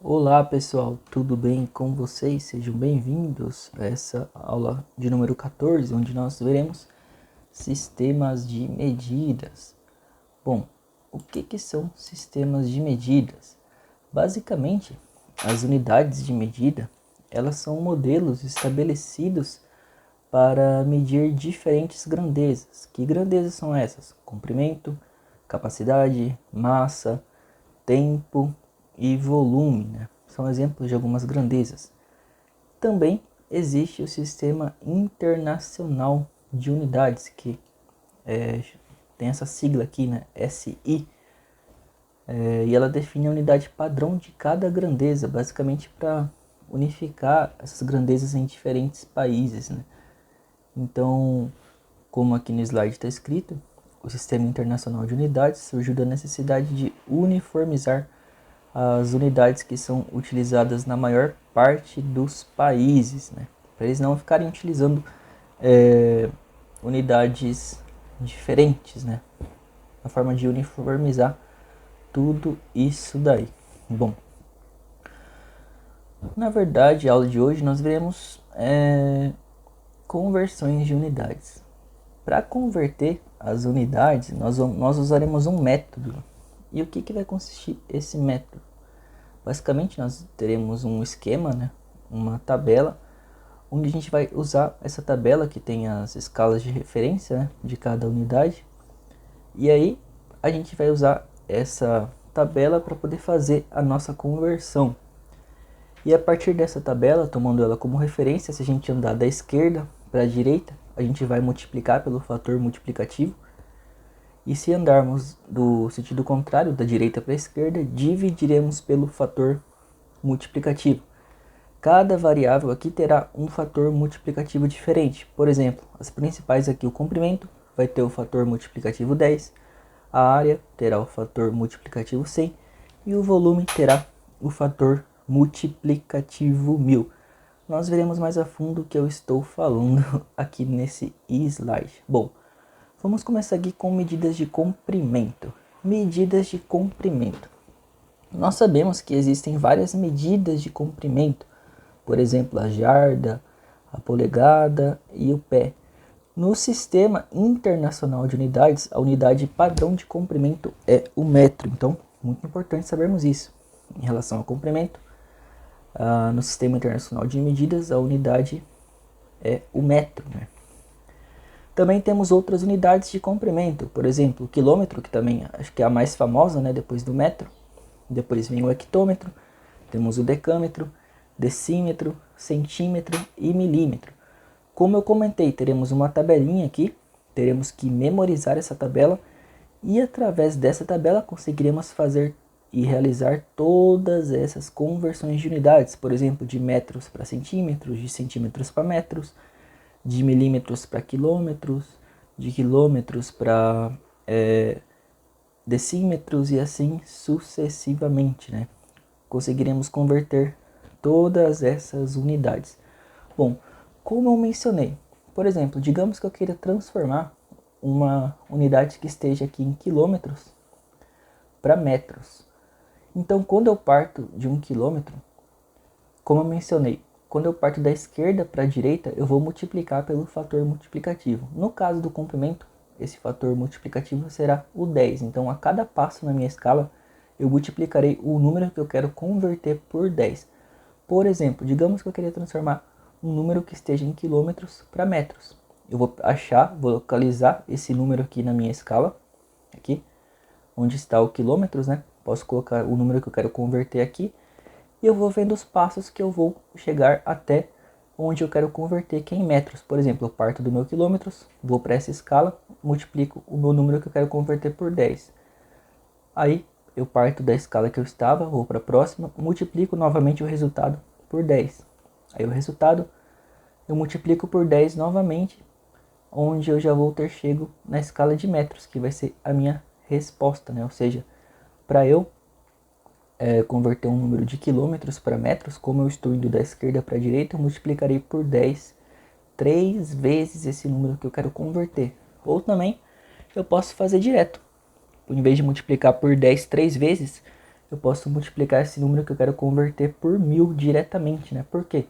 Olá pessoal, tudo bem com vocês? Sejam bem-vindos a essa aula de número 14, onde nós veremos sistemas de medidas. Bom, o que são sistemas de medidas? Basicamente, as unidades de medida, elas são modelos estabelecidos para medir diferentes grandezas. Que grandezas são essas? Comprimento, capacidade, massa, tempo e volume, né? São exemplos de algumas grandezas. Também existe o Sistema Internacional de Unidades, que tem essa sigla aqui, né? SI, e ela define a unidade padrão de cada grandeza, basicamente para unificar essas grandezas em diferentes países, né? Então, como aqui no slide está escrito, o Sistema Internacional de Unidades surgiu da necessidade de uniformizar as unidades que são utilizadas na maior parte dos países, né? Para eles não ficarem utilizando unidades diferentes, né? A forma de uniformizar tudo isso daí. Bom, na verdade, a aula de hoje nós veremos conversões de unidades. Para converter as unidades, nós usaremos um método. E o que vai consistir esse método? Basicamente, nós teremos um esquema, né? Uma tabela, onde a gente vai usar essa tabela que tem as escalas de referência, né? De cada unidade. E aí, a gente vai usar essa tabela para poder fazer a nossa conversão. E a partir dessa tabela, tomando ela como referência, se a gente andar da esquerda para a direita, a gente vai multiplicar pelo fator multiplicativo. E se andarmos do sentido contrário, da direita para a esquerda, dividiremos pelo fator multiplicativo. Cada variável aqui terá um fator multiplicativo diferente. Por exemplo, as principais aqui, o comprimento vai ter o fator multiplicativo 10, a área terá o fator multiplicativo 100 e o volume terá o fator multiplicativo 1000. Nós veremos mais a fundo o que eu estou falando aqui nesse slide. Bom, vamos começar aqui com medidas de comprimento. Medidas de comprimento. Nós sabemos que existem várias medidas de comprimento, por exemplo, a jarda, a polegada e o pé. No Sistema Internacional de Unidades, a unidade padrão de comprimento é o metro. Então, muito importante sabermos isso. Em relação ao comprimento, no Sistema Internacional de Medidas, a unidade é o metro, né? Também temos outras unidades de comprimento, por exemplo, o quilômetro, que também acho que é a mais famosa, né, depois do metro. Depois vem o hectômetro, temos o decâmetro, decímetro, centímetro e milímetro. Como eu comentei, teremos uma tabelinha aqui, teremos que memorizar essa tabela e através dessa tabela conseguiremos fazer e realizar todas essas conversões de unidades, por exemplo, de metros para centímetros, de centímetros para metros, de milímetros para quilômetros, de quilômetros para decímetros e assim sucessivamente, né? Conseguiremos converter todas essas unidades. Bom, como eu mencionei, por exemplo, digamos que eu queira transformar uma unidade que esteja aqui em quilômetros para metros. Então, quando eu parto de 1 quilômetro, como eu mencionei, quando eu parto da esquerda para a direita, eu vou multiplicar pelo fator multiplicativo. No caso do comprimento, esse fator multiplicativo será o 10. Então, a cada passo na minha escala, eu multiplicarei o número que eu quero converter por 10. Por exemplo, digamos que eu queria transformar um número que esteja em quilômetros para metros. Eu vou vou localizar esse número aqui na minha escala, aqui, onde está o quilômetros, né? Posso colocar o número que eu quero converter aqui e eu vou vendo os passos que eu vou chegar até onde eu quero converter, que é em metros. Por exemplo, eu parto do meu quilômetros, vou para essa escala, multiplico o meu número que eu quero converter por 10. Aí eu parto da escala que eu estava, vou para a próxima, multiplico novamente o resultado por 10. Aí o resultado eu multiplico por 10 novamente, onde eu já vou ter chego na escala de metros, que vai ser a minha resposta, né? Ou seja, para eu converter um número de quilômetros para metros, como eu estou indo da esquerda para a direita, eu multiplicarei por 10, 3 vezes esse número que eu quero converter. Ou também eu posso fazer direto. Em vez de multiplicar por 10 3 vezes, eu posso multiplicar esse número que eu quero converter por 1000 diretamente, né? Por quê?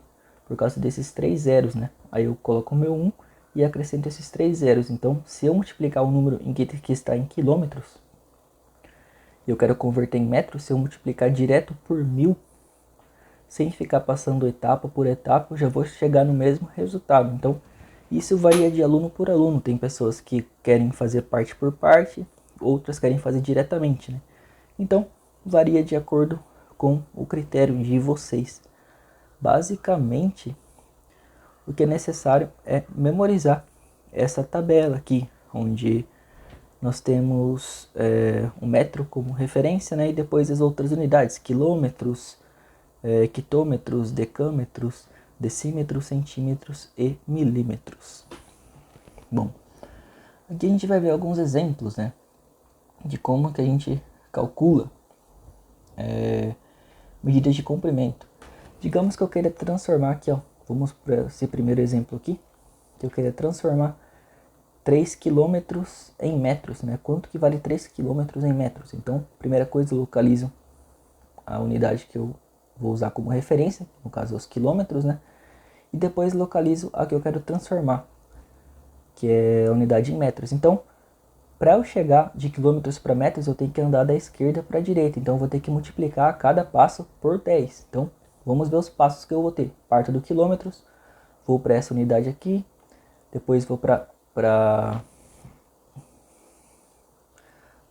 Por causa desses 3 zeros, né? Aí eu coloco o meu 1 e acrescento esses 3 zeros. Então, se eu multiplicar o número que está em quilômetros, eu quero converter em metros, se eu multiplicar direto por 1000, sem ficar passando etapa por etapa, eu já vou chegar no mesmo resultado. Então, isso varia de aluno por aluno. Tem pessoas que querem fazer parte por parte, outras querem fazer diretamente, né? Então, varia de acordo com o critério de vocês. Basicamente, o que é necessário é memorizar essa tabela aqui, onde nós temos o metro como referência, né? E depois as outras unidades, quilômetros, quitômetros, decâmetros, decímetros, centímetros e milímetros. Bom, aqui a gente vai ver alguns exemplos, né, de como que a gente calcula medidas de comprimento. Digamos que eu queira transformar aqui, ó, vamos para esse primeiro exemplo aqui, que eu queira transformar 3 quilômetros em metros, né? Quanto que vale 3 quilômetros em metros? Então, primeira coisa, eu localizo a unidade que eu vou usar como referência, no caso os quilômetros, né? E depois localizo a que eu quero transformar, que é a unidade em metros. Então, para eu chegar de quilômetros para metros, eu tenho que andar da esquerda para a direita. Então, eu vou ter que multiplicar cada passo por 10. Então, vamos ver os passos que eu vou ter. Parto do quilômetros, vou para essa unidade aqui, depois vou para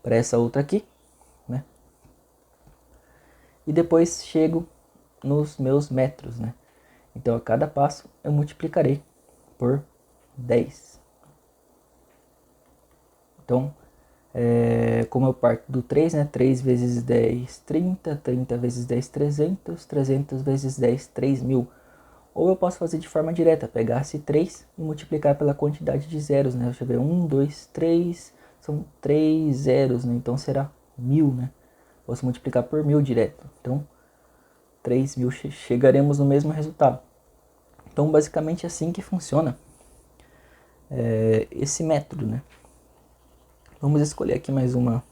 essa outra aqui, né? E depois chego nos meus metros, né? Então, a cada passo eu multiplicarei por 10. Então, como eu parto do 3, né? 3 vezes 10, 30, 30 vezes 10, 300, 300 vezes 10, 3.000. Ou eu posso fazer de forma direta, pegar esse 3 e multiplicar pela quantidade de zeros, né? Deixa eu ver, 1, 2, 3, são 3 zeros, né? Então será 1000, né? Posso multiplicar por 1000 direto. Então, 3.000 chegaremos no mesmo resultado. Então, basicamente é assim que funciona esse método, né? Vamos escolher aqui mais uma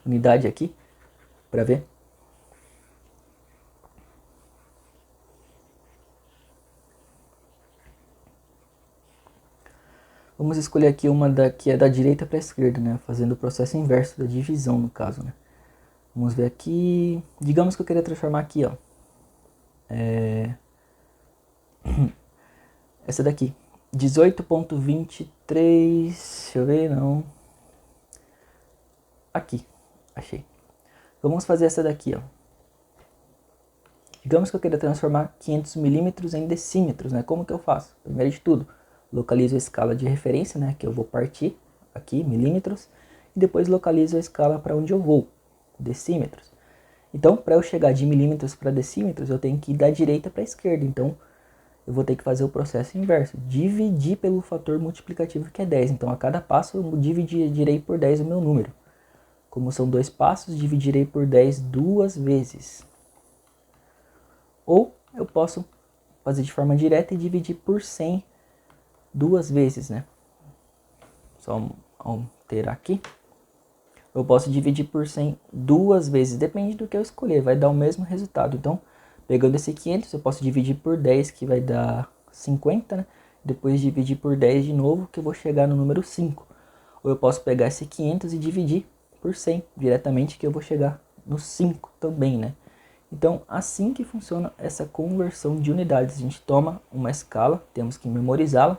unidade aqui para ver. Vamos escolher aqui uma que é da direita para a esquerda, né? Fazendo o processo inverso da divisão, no caso, né? Vamos ver aqui. Digamos que eu queria transformar aqui, ó. Essa daqui. 18.23. Deixa eu ver, não. Aqui. Achei. Vamos fazer essa daqui, ó. Digamos que eu queira transformar 500 milímetros em decímetros, né? Como que eu faço? Primeiro de tudo, localizo a escala de referência, né? Que eu vou partir aqui, milímetros. E depois localizo a escala para onde eu vou, decímetros. Então, para eu chegar de milímetros para decímetros, eu tenho que ir da direita para a esquerda. Então, eu vou ter que fazer o processo inverso. Dividir pelo fator multiplicativo, que é 10. Então, a cada passo, eu dividirei por 10 o meu número. Como são 2 passos, dividirei por 10 duas vezes. Ou eu posso fazer de forma direta e dividir por 100 duas vezes, né? Só alterar aqui. Eu posso dividir por 100 duas vezes, depende do que eu escolher, vai dar o mesmo resultado. Então, pegando esse 500, eu posso dividir por 10, que vai dar 50, né? Depois dividir por 10 de novo, que eu vou chegar no número 5. Ou eu posso pegar esse 500 e dividir por 100 diretamente, que eu vou chegar no 5 também, né? Então, assim que funciona essa conversão de unidades. A gente toma uma escala, temos que memorizá-la.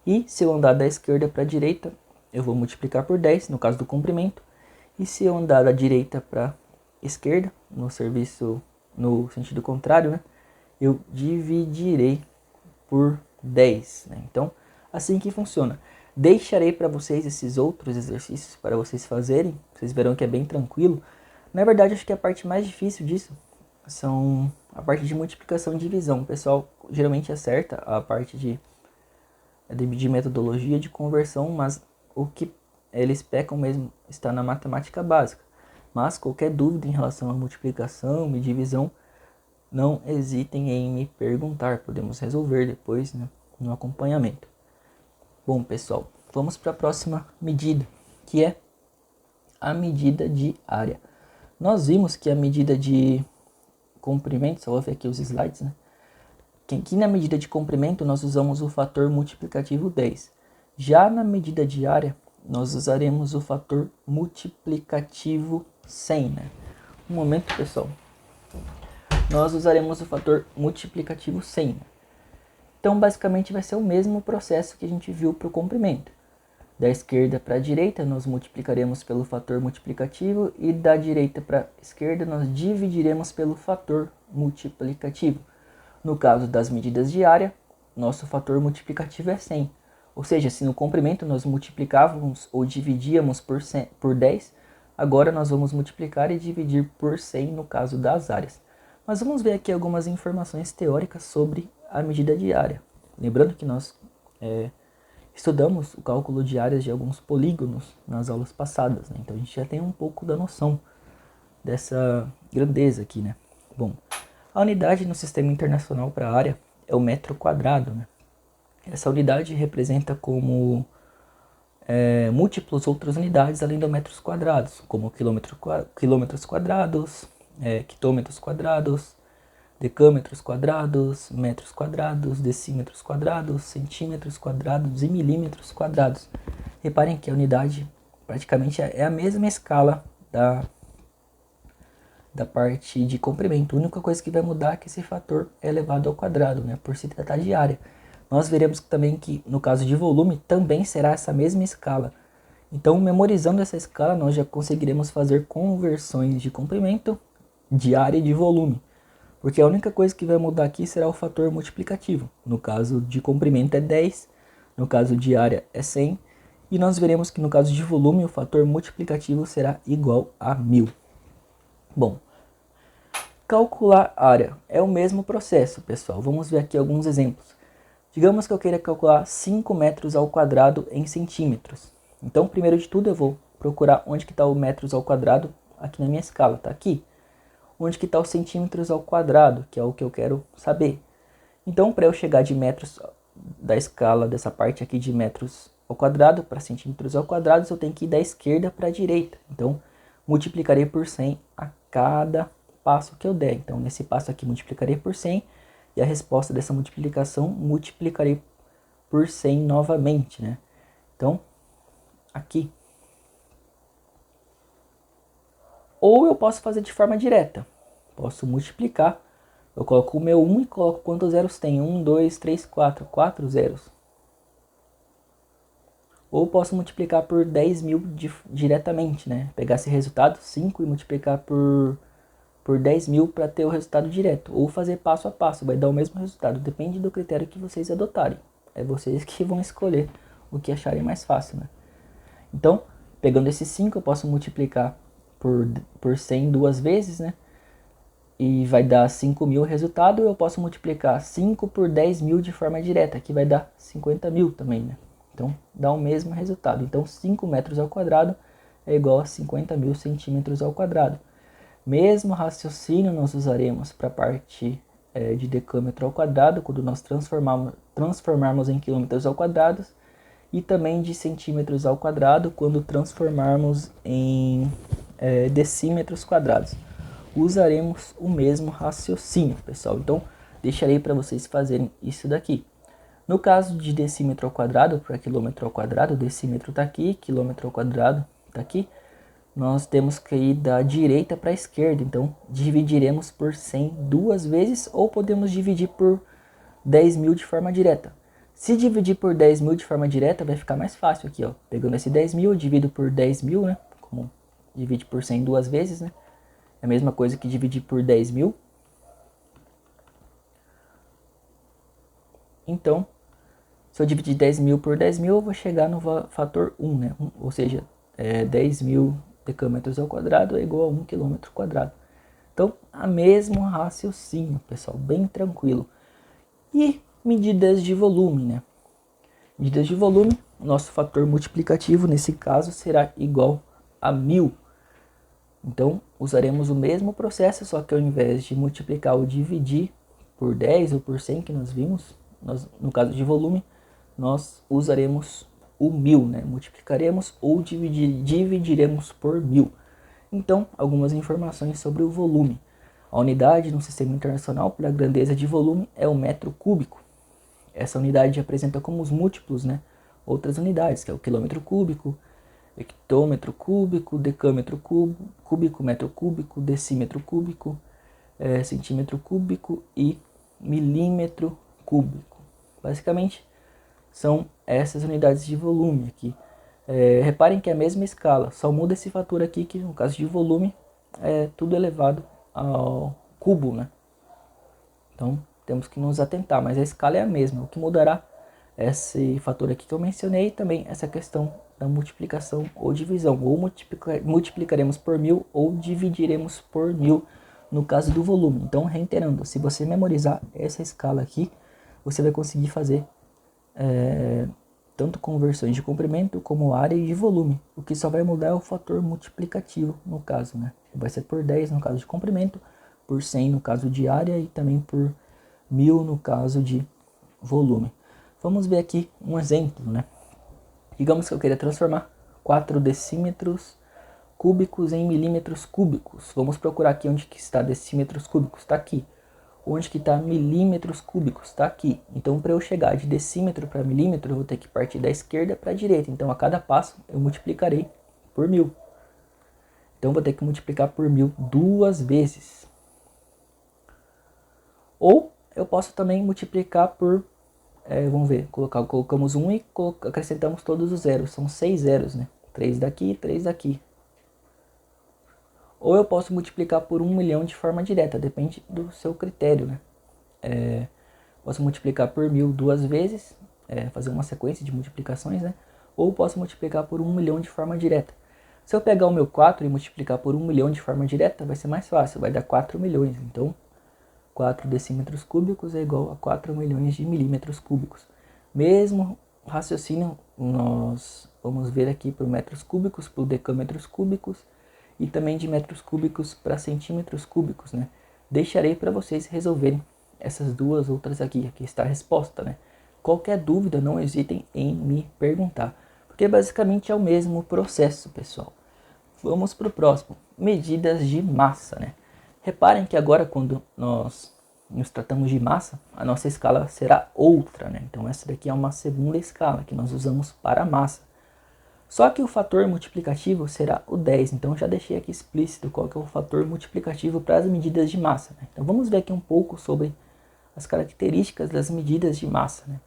E se eu andar da esquerda para a direita, eu vou multiplicar por 10, no caso do comprimento. E se eu andar da direita para a esquerda, no sentido contrário, né, eu dividirei por 10. Né? Então, assim que funciona. Deixarei para vocês esses outros exercícios para vocês fazerem. Vocês verão que é bem tranquilo. Na verdade, acho que a parte mais difícil disso são a parte de multiplicação e divisão. O pessoal geralmente acerta a parte de metodologia de conversão, mas o que eles pecam mesmo está na matemática básica. Mas qualquer dúvida em relação à multiplicação e divisão, não hesitem em me perguntar. Podemos resolver depois, né, no acompanhamento. Bom, pessoal, vamos para a próxima medida, que é a medida de área. Nós vimos que a medida de comprimento, só vou ver aqui os slides, né? Que aqui na medida de comprimento nós usamos o fator multiplicativo 10. Já na medida de área, nós usaremos o fator multiplicativo 100, né? Um momento, pessoal. Nós usaremos o fator multiplicativo 100. Né? Então, basicamente, vai ser o mesmo processo que a gente viu para o comprimento. Da esquerda para a direita, nós multiplicaremos pelo fator multiplicativo e da direita para a esquerda, nós dividiremos pelo fator multiplicativo. No caso das medidas de área, nosso fator multiplicativo é 100. Ou seja, se no comprimento nós multiplicávamos ou dividíamos por 10, agora nós vamos multiplicar e dividir por 100 no caso das áreas. Mas vamos ver aqui algumas informações teóricas sobre a medida de área. Lembrando que nós estudamos o cálculo de áreas de alguns polígonos nas aulas passadas, né? Então a gente já tem um pouco da noção dessa grandeza aqui, né? Bom, a unidade no sistema internacional para a área é o metro quadrado, né? Essa unidade representa como múltiplos outras unidades além do metros quadrados, como quilômetros quadrados, quilômetros quadrados, decâmetros quadrados, metros quadrados, decímetros quadrados, centímetros quadrados e milímetros quadrados. Reparem que a unidade praticamente é a mesma escala da parte de comprimento. A única coisa que vai mudar é que esse fator é elevado ao quadrado, né, por se tratar de área. Nós veremos também que no caso de volume também será essa mesma escala. Então, memorizando essa escala, nós já conseguiremos fazer conversões de comprimento, de área e de volume. Porque a única coisa que vai mudar aqui será o fator multiplicativo. No caso de comprimento é 10, no caso de área é 100, e nós veremos que no caso de volume o fator multiplicativo será igual a 1000. Bom, calcular área é o mesmo processo, pessoal. Vamos ver aqui alguns exemplos. Digamos que eu queira calcular 5 metros ao quadrado em centímetros. Então, primeiro de tudo, eu vou procurar onde que está o metros ao quadrado aqui na minha escala, está aqui. Onde que está os centímetros ao quadrado, que é o que eu quero saber. Então, para eu chegar de metros da escala dessa parte aqui de metros ao quadrado para centímetros ao quadrado, eu tenho que ir da esquerda para a direita. Então, multiplicarei por 100 a cada passo que eu der. Então, nesse passo aqui, multiplicarei por 100 e a resposta dessa multiplicação, multiplicarei por 100 novamente, né? Então, aqui. Ou eu posso fazer de forma direta. Posso multiplicar. Eu coloco o meu 1 e coloco quantos zeros tem. 1, 2, 3, 4. 4 zeros. Ou posso multiplicar por 10.000 diretamente, né? Pegar esse resultado, 5, e multiplicar por 10.000 para ter o resultado direto. Ou fazer passo a passo, vai dar o mesmo resultado. Depende do critério que vocês adotarem. É vocês que vão escolher o que acharem mais fácil, né? Então, pegando esse 5, eu posso multiplicar por 100 duas vezes, né? E vai dar 5.000 resultado. Eu posso multiplicar 5 por 10.000 de forma direta, que vai dar 50.000 também, né? Então, dá o mesmo resultado. Então, 5 metros ao quadrado é igual a 50.000 centímetros ao quadrado. Mesmo raciocínio nós usaremos para a parte de decâmetro ao quadrado, quando nós transformarmos em quilômetros ao quadrado, e também de centímetros ao quadrado, quando transformarmos em decímetros quadrados. Usaremos o mesmo raciocínio, pessoal. Então, deixarei para vocês fazerem isso daqui. No caso de decímetro ao quadrado para quilômetro ao quadrado, o decímetro está aqui, quilômetro ao quadrado está aqui. Nós temos que ir da direita para a esquerda, então dividiremos por 100 duas vezes, ou podemos dividir por 10.000 de forma direta. Se dividir por 10.000 de forma direta, vai ficar mais fácil aqui, ó. Pegando esse 10.000, eu divido por 10.000, né? Como divide por 100 duas vezes, né? É a mesma coisa que dividir por 10.000. Então, se eu dividir 10.000 por 10.000, eu vou chegar no fator 1, né? Ou seja, 10.000 decâmetros ao quadrado é igual a 1 quilômetro quadrado. Então, a mesmo raciocínio, pessoal, bem tranquilo. E medidas de volume, né? Medidas de volume, nosso fator multiplicativo nesse caso será igual a 1000. Então, usaremos o mesmo processo, só que ao invés de multiplicar ou dividir por 10 ou por 100 que nós vimos, no caso de volume, nós usaremos o 1000, né? Multiplicaremos ou dividiremos por 1000. Então, algumas informações sobre o volume. A unidade no sistema internacional pela grandeza de volume é o metro cúbico. Essa unidade apresenta como os múltiplos, né, outras unidades, que é o quilômetro cúbico, hectômetro cúbico, decâmetro cúbico, metro cúbico, decímetro cúbico, centímetro cúbico e milímetro cúbico. Basicamente, são essas unidades de volume aqui. Reparem que é a mesma escala, só muda esse fator aqui, que no caso de volume é tudo elevado ao cubo, né? Então temos que nos atentar, mas a escala é a mesma. O que mudará é esse fator aqui que eu mencionei e também essa questão da multiplicação ou divisão. Ou multiplicaremos por 1000 ou dividiremos por 1000 no caso do volume. Então, reiterando, se você memorizar essa escala aqui, você vai conseguir fazer tanto conversões de comprimento como área e de volume. O que só vai mudar é o fator multiplicativo no caso, né? Vai ser por 10 no caso de comprimento, por 100 no caso de área e também por 1000 no caso de volume. Vamos ver aqui um exemplo, né? Digamos que eu queira transformar 4 decímetros cúbicos em milímetros cúbicos. Vamos procurar aqui onde que está decímetros cúbicos, está aqui. Onde que está milímetros cúbicos, está aqui. Então, para eu chegar de decímetro para milímetro, eu vou ter que partir da esquerda para a direita. Então, a cada passo, eu multiplicarei por 1000. Então, vou ter que multiplicar por 1000 duas vezes. Ou eu posso também multiplicar por, vamos ver, colocamos 1 e acrescentamos todos os zeros. São 6 zeros, né? 3 daqui, 3 daqui. Ou eu posso multiplicar por 1 milhão de forma direta, depende do seu critério, né? Posso multiplicar por 1000 duas vezes, fazer uma sequência de multiplicações, né? Ou posso multiplicar por 1 milhão de forma direta. Se eu pegar o meu 4 e multiplicar por 1 milhão de forma direta, vai ser mais fácil, vai dar 4 milhões. Então, 4 decímetros cúbicos é igual a 4 milhões de milímetros cúbicos. Mesmo raciocínio, nós vamos ver aqui para metros cúbicos, para decâmetros cúbicos e também de metros cúbicos para centímetros cúbicos, né? Deixarei para vocês resolverem essas duas outras aqui. Aqui está a resposta, né? Qualquer dúvida, não hesitem em me perguntar, porque basicamente é o mesmo processo, pessoal. Vamos para o próximo, medidas de massa, né? Reparem que agora quando nós nos tratamos de massa, a nossa escala será outra, né? Então essa daqui é uma segunda escala que nós usamos para a massa. Só que o fator multiplicativo será o 10, então já deixei aqui explícito qual que é o fator multiplicativo para as medidas de massa, né? Então vamos ver aqui um pouco sobre as características das medidas de massa, né?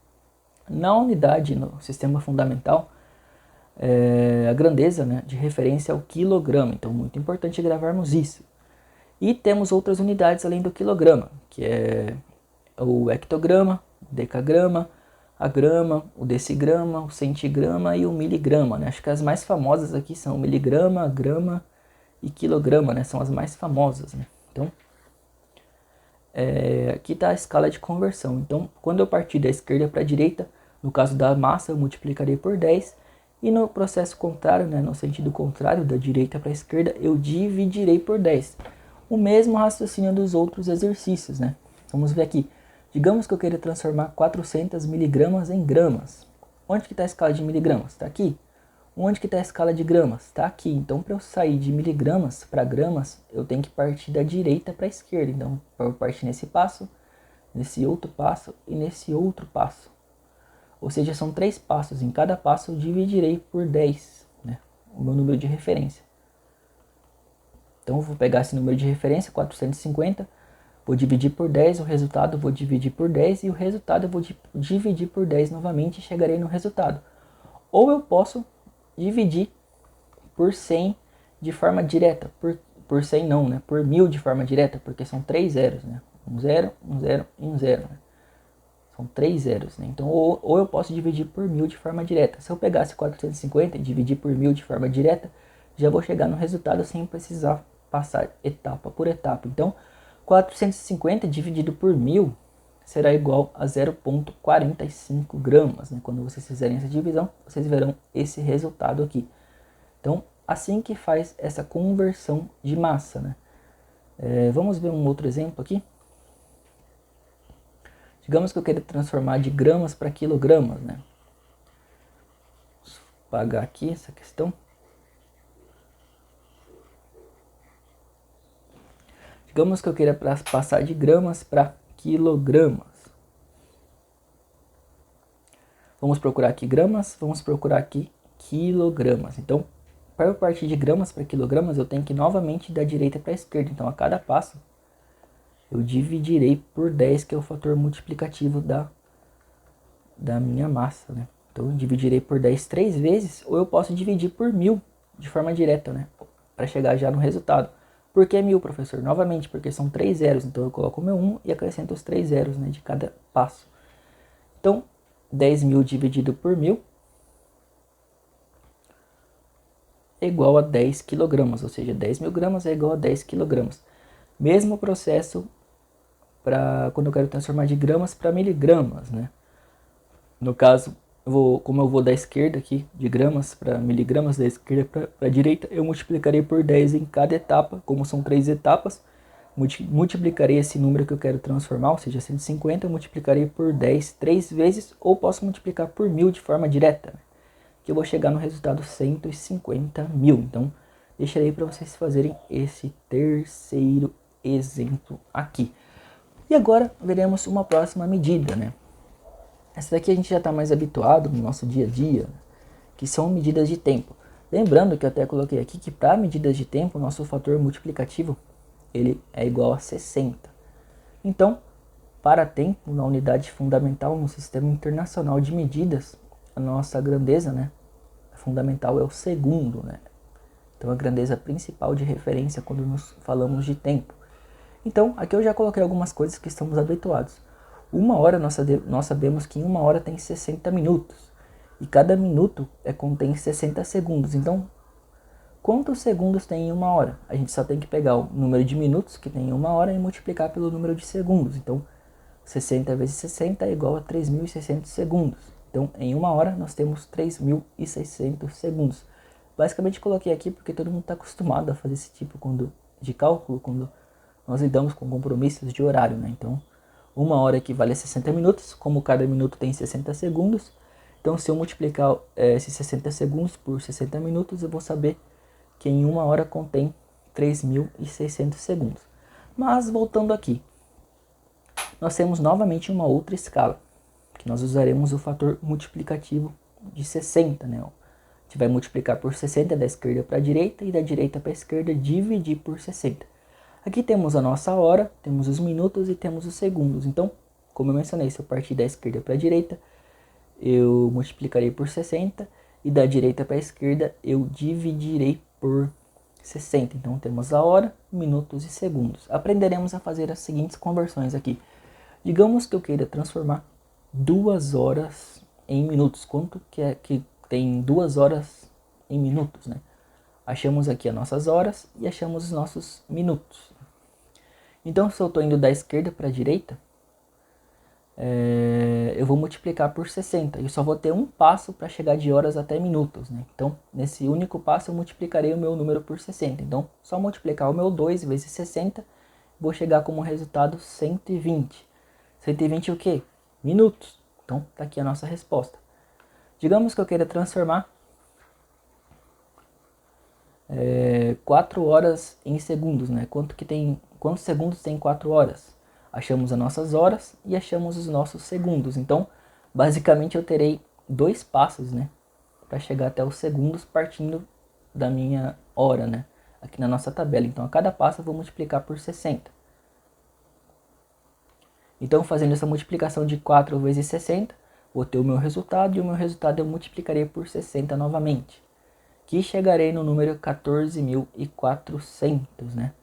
Na unidade, no sistema fundamental, a grandeza, né, de referência é o quilograma, então muito importante gravarmos isso. E temos outras unidades além do quilograma, que é o hectograma, o decagrama, a grama, o decigrama, o centigrama e o miligrama, né? Acho que as mais famosas aqui são o miligrama, grama e quilograma, né? São as mais famosas, né? Então, aqui está a escala de conversão. Então, quando eu partir da esquerda para a direita, no caso da massa, eu multiplicarei por 10. E no processo contrário, né, no sentido contrário, da direita para a esquerda, eu dividirei por 10. O mesmo raciocínio dos outros exercícios, né? Vamos ver aqui. Digamos que eu queira transformar 400 miligramas em gramas. Onde que está a escala de miligramas? Está aqui. Onde que está a escala de gramas? Está aqui. Então, para eu sair de miligramas para gramas, eu tenho que partir da direita para a esquerda. Então, eu partir nesse passo, nesse outro passo e nesse outro passo. Ou seja, são 3 passos. Em cada passo eu dividirei por 10, né? O meu número de referência. Então, eu vou pegar esse número de referência, 450, vou dividir por 10, o resultado eu vou dividir por 10 e o resultado eu vou dividir por 10 novamente e chegarei no resultado. Ou eu posso dividir por 100 de forma direta, por 100 não, né? Por 1000 de forma direta, porque são 3 zeros, né? Um zero, um zero e um zero, né? São 3 zeros, né? Então, ou eu posso dividir por 1000 de forma direta. Se eu pegasse 450 e dividir por 1000 de forma direta, já vou chegar no resultado sem precisar passar etapa por etapa. Então, 450 dividido por 1000 será igual a 0,45 gramas, né? Quando vocês fizerem essa divisão, vocês verão esse resultado aqui. Então, assim que faz essa conversão de massa, né? Vamos ver um outro exemplo aqui. Digamos que eu queira transformar de gramas para quilogramas, né? Vou apagar aqui essa questão. Digamos que eu queira passar de gramas para quilogramas. Vamos procurar aqui gramas, vamos procurar aqui quilogramas. Então, para eu partir de gramas para quilogramas, eu tenho que novamente da direita para a esquerda. Então, a cada passo, eu dividirei por 10, que é o fator multiplicativo da minha massa, né? Então, eu dividirei por 10 3 vezes, ou eu posso dividir por 1000 de forma direta, né? Para chegar já no resultado. Por que 1000, professor? Novamente, porque são 3 zeros. Então, eu coloco o meu 1 e acrescento os 3 zeros, né, de cada passo. Então, 10.000 dividido por 1000 é igual a 10 quilogramas, ou seja, 10.000 gramas é igual a 10 quilogramas. Mesmo processo para quando eu quero transformar de gramas para miligramas, né? No caso, como eu vou da esquerda aqui, de gramas para miligramas, da esquerda para a direita, eu multiplicarei por 10 em cada etapa. Como são 3 etapas, multiplicarei esse número que eu quero transformar, ou seja, 150, multiplicarei por 10 3 vezes, ou posso multiplicar por 1000 de forma direta, né? Que eu vou chegar no resultado 150.000. Então, deixarei para vocês fazerem esse terceiro exemplo aqui. E agora veremos uma próxima medida, né? Essa daqui a gente já está mais habituado no nosso dia a dia, que são medidas de tempo. Lembrando que eu até coloquei aqui que para medidas de tempo, o nosso fator multiplicativo ele é igual a 60. Então, para tempo, na unidade fundamental no Sistema Internacional de Medidas, a nossa grandeza, né, fundamental é o segundo, né? Então, a grandeza principal de referência quando nos falamos de tempo. Então, aqui eu já coloquei algumas coisas que estamos habituados. Uma hora, nós sabemos que em uma hora tem 60 minutos. E cada minuto contém 60 segundos. Então, quantos segundos tem em uma hora? A gente só tem que pegar o número de minutos que tem em uma hora e multiplicar pelo número de segundos. Então, 60 vezes 60 é igual a 3.600 segundos. Então, em uma hora, nós temos 3.600 segundos. Basicamente, coloquei aqui porque todo mundo está acostumado a fazer esse tipo de cálculo quando nós lidamos com compromissos de horário, né? Então, uma hora equivale a 60 minutos, como cada minuto tem 60 segundos. Então, se eu multiplicar esses 60 segundos por 60 minutos, eu vou saber que em uma hora contém 3.600 segundos. Mas, voltando aqui, nós temos novamente uma outra escala, que nós usaremos o fator multiplicativo de 60, né? A gente vai multiplicar por 60 da esquerda para a direita e da direita para a esquerda, dividir por 60. Aqui temos a nossa hora, temos os minutos e temos os segundos. Então, como eu mencionei, se eu partir da esquerda para a direita, eu multiplicarei por 60 e da direita para a esquerda eu dividirei por 60. Então, temos a hora, minutos e segundos. Aprenderemos a fazer as seguintes conversões aqui. Digamos que eu queira transformar 2 horas em minutos. Quanto que é que tem 2 horas em minutos, né? Achamos aqui as nossas horas e achamos os nossos minutos. Então, se eu estou indo da esquerda para a direita, eu vou multiplicar por 60. Eu só vou ter um passo para chegar de horas até minutos, né? Então, nesse único passo, eu multiplicarei o meu número por 60. Então, só multiplicar o meu 2 vezes 60, vou chegar como resultado 120. 120 o quê? Minutos. Então, está aqui a nossa resposta. Digamos que eu queira transformar 4 horas em segundos, né? Quantos segundos tem 4 horas? Achamos as nossas horas e achamos os nossos segundos. Então, basicamente eu terei 2 passos, né, para chegar até os segundos partindo da minha hora, né, aqui na nossa tabela. Então, a cada passo eu vou multiplicar por 60. Então, fazendo essa multiplicação de 4 vezes 60, vou ter o meu resultado e o meu resultado eu multiplicarei por 60 novamente, que chegarei no número 14.400, né?